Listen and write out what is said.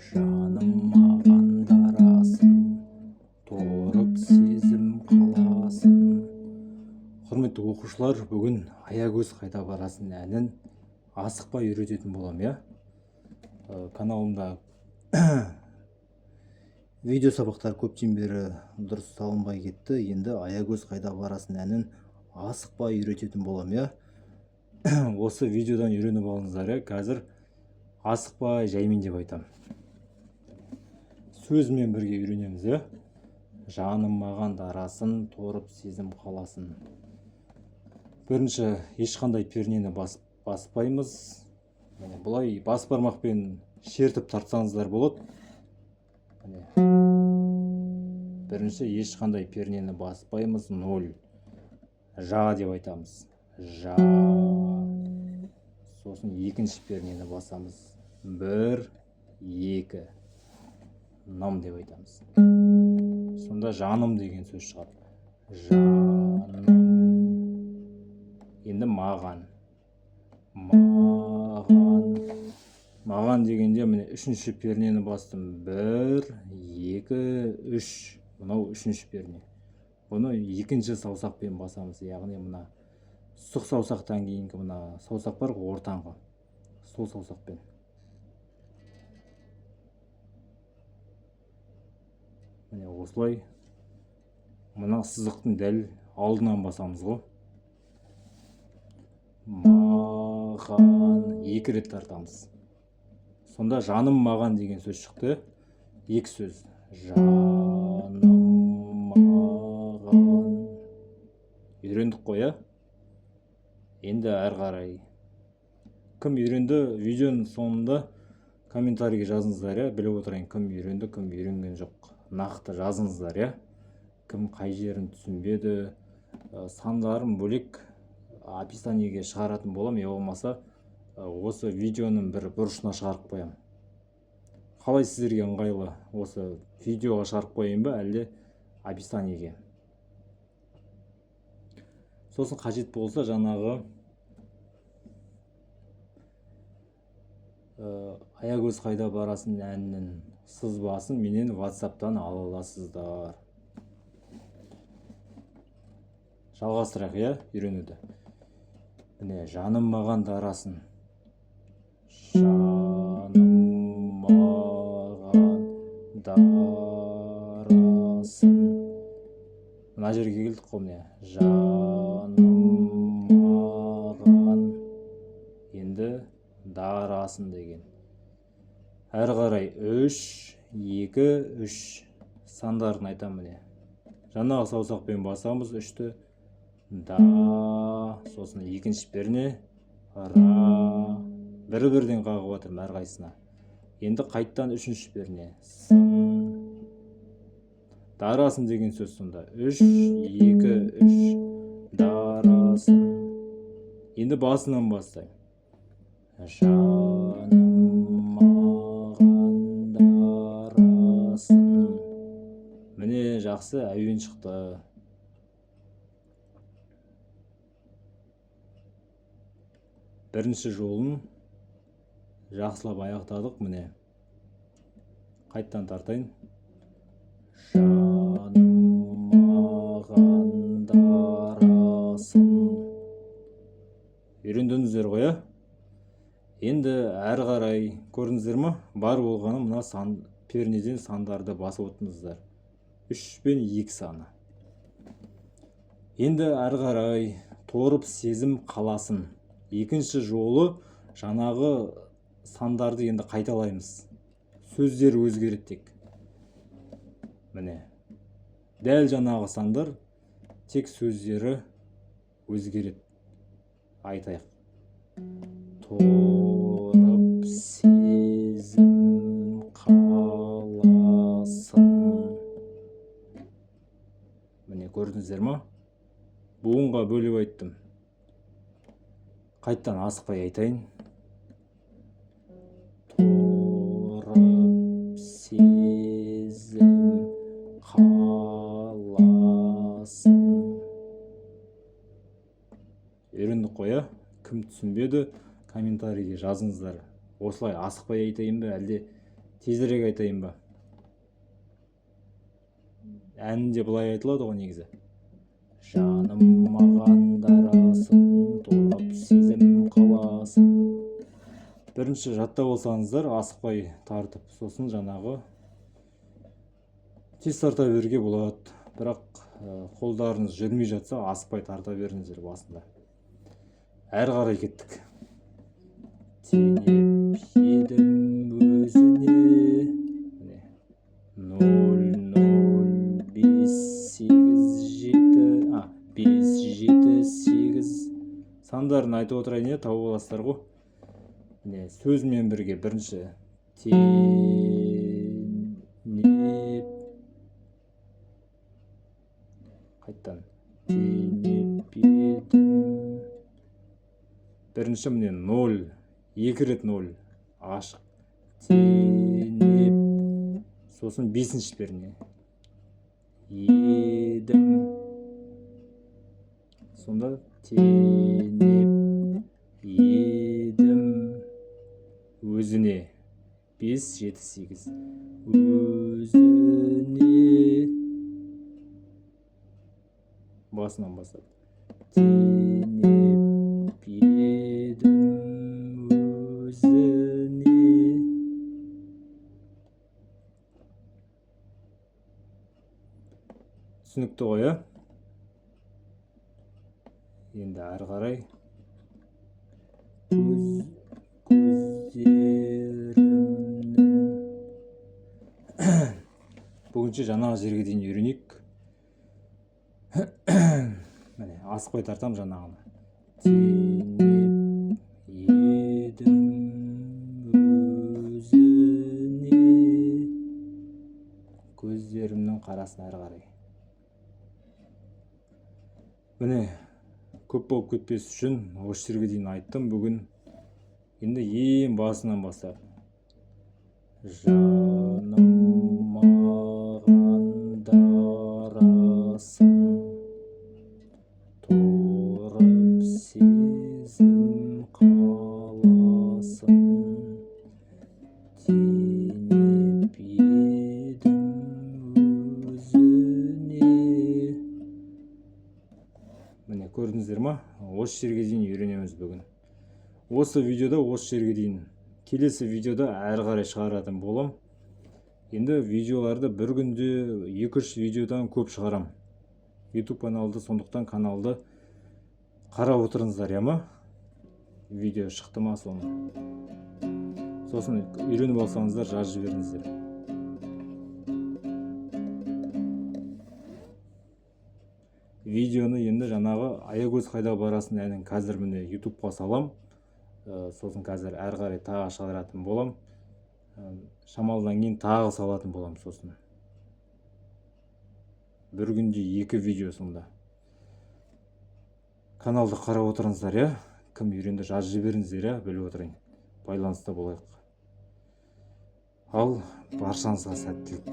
Жаным маған дарасын, торып сезім қаласын. Құрметті оқушылар, бүгін аягөз қайда барасын әнін асықпай үйрететін болам, я? Каналымда видео сабақтар көптен бері дұрыс салынбай кетті. Енді аягөз қайда барасын әнін асықпай үйрететін болам, я? Осы видеодан үйреніп алыңыздар, я? Қазір асықпай жаймен деп айтам. Сөзмен бірге үйренеміз, я? Жаным маған дарасын, торып сезім қаласын. Бірінші ешқандай пернені баспаймыз. Бұлай бас бармақпен шертіп тартсаңыздар болады. Бірінші ешқандай пернені баспаймыз, 0. Жа деп айтамыз. Жа. Сосын екінші пернені басамыз. 1, 2. Ным деп айтамыз. Сонда жаным деген сөз шығады. Жаным. Енді маған. Маған дегенде міне үшінші пернені бастым. 1, 2, 3. Мынау үшінші перне. Бұны екінші саусақпен басамыз. Яғни мына сұқ саусақтан кейінгі мына саусақ бар, ортаңғы. Сол саусақпен. Міне осылай мына сызықтың дәл алдынан басамыз ғой. Маған 2 рет тартамыз. Сонда жаным маған деген сөз шықты. 2 сөз. Жаным маған. Үйрендік қой, я? Енді әр қарай. Кім үйренді? Видеоның соңында комментарийге жазыңыздар, я? Біліп отырайын, кім үйренді, кім үйренген жоқ. Нақты жазыңыздар, я? Кім қай жерін түсінбеді? Сандарын бөлек описаниеге шығаратын болам, я болмаса осы видеоның бір бұрышына шығарып қоям. Қалай сіздерге ыңғайлы? Осы видеоға шығарып қойайын ба, әлде описаниеге? Сосын қажет болса жаңағы аягөз қайда барасын әнінің сызбасын менен WhatsApp-тан ала аласыздар. Жалғастырақ, я, үйренуді. Міне, жаным маған дарасын. Жаным маған дарасын. Мына жерге келдік қой, міне. Жаным маған. Енді дарасын деген. Әр қарай 3, 2, 3 сандарын айтам, міне. Жаңағы саусақпен басамыз 3-ті. Да, сосын екінші перне, ра. Бір-бірден қағып отырмын әр қайсына. Енді қайттан үшінші перне. Сын. Дарасын деген сөз сонда. 3, 2, 3. Дарасын. Енді басынан бастайым. Жаным маған дарасын. Міне жақсы әуен шықты. Бірінші жолын жақсылап аяқтадық, міне. Қайттан тартайын. Жаным маған дарасын. Үйрендіңіздер ғой, я? Енді әр қарай көрдіңіздер ма? Бар болғаны мына пернеден сандарды басып отырыңыздар. 3 пен 2 саны. Енді әр қарай торып сезім қаласын. Екінші жолы жаңағы сандарды енді қайталаймыз. Сөздер өзгереді тек. Міне. Дәл жаңағы сандар, тек сөздері өзгереді. Айтайық. Торып сезім қаласын. Міне көрдіңіздер ма? Буынға бөліп айттым. Қайттан асықпай айтайын. Торып сезім қаласын. Үйрендік қой, я? Кім түсінбеді, комментарийге жазыңыздар. осылай асықпай айтайын ба, әлде тезірек айтайын ба? Әнінде былай айтылады ғой негізі. Жаным маған дарасын, торап сезім қаласын. Бірінші жаттап болсаңыздар, асықпай тартып, сосын жаңағы тез тарта беруге болады. Бірақ қолдарыңыз жүрмей жатса, асықпай тарта беріңіздер басында. Әрі қарай кеттік. Теңеп едім өзіне, 00587 сандарын айтып отырайын, тауып аласыздар ғой. Сөзмен бірге бірінші теңеп, қайттан теңеп едім, бірінші 0, 2 рет 0 ашық, теңеп, сосын 5-ші беріне едім, сонда теңеп едім өзіне, 5, 7, 8 өзіне, басынан бастап теңеп едім өзіне. Түсінікті ғой, енді әрі қарай бүгінше жаңағы жерге дейін үйренейік. Міне, асықпай тартам жаңағыны. Теңеп едім өзіне, көздерімнің қарасын әрі қарай. Міне, көп болып кетпес үшін осы жерге дейін айттым бүгін. Енді ең басынан бастап. Жаным маған дарасын, торап сезім қаласын, теңеп едім өзіне. Міне, көрдіңіздер ма? Осы жерге дейін үйренеміз бүгін. Осы видеода осы жерге дейін. Келесі видеода әрі қарай шығаратын болам. Енді видеоларды бір күнде 2-3 видеодан көп шығарам. YouTube каналды, сондықтан каналды қарап отырыңыздар, ма? Видео шықты ма соны. Сосын үйреніп алсаңыздар, жазып жіберіңіздер. Видеоны енді жаңағы Аягөз қайда барасын әнін қазір міне YouTube-қа салам. Сосын қазір әрі қарай тағы шығаратын болам. Шамалдан кейін тағы салатын болам сосын. Бір күнде 2 видео сонда. Каналды қарап отырыңыздар, кім үйренді жазып жіберіңіздер, біліп отырайын. Байланыста болайық. Ал баршаңызға сәттілік.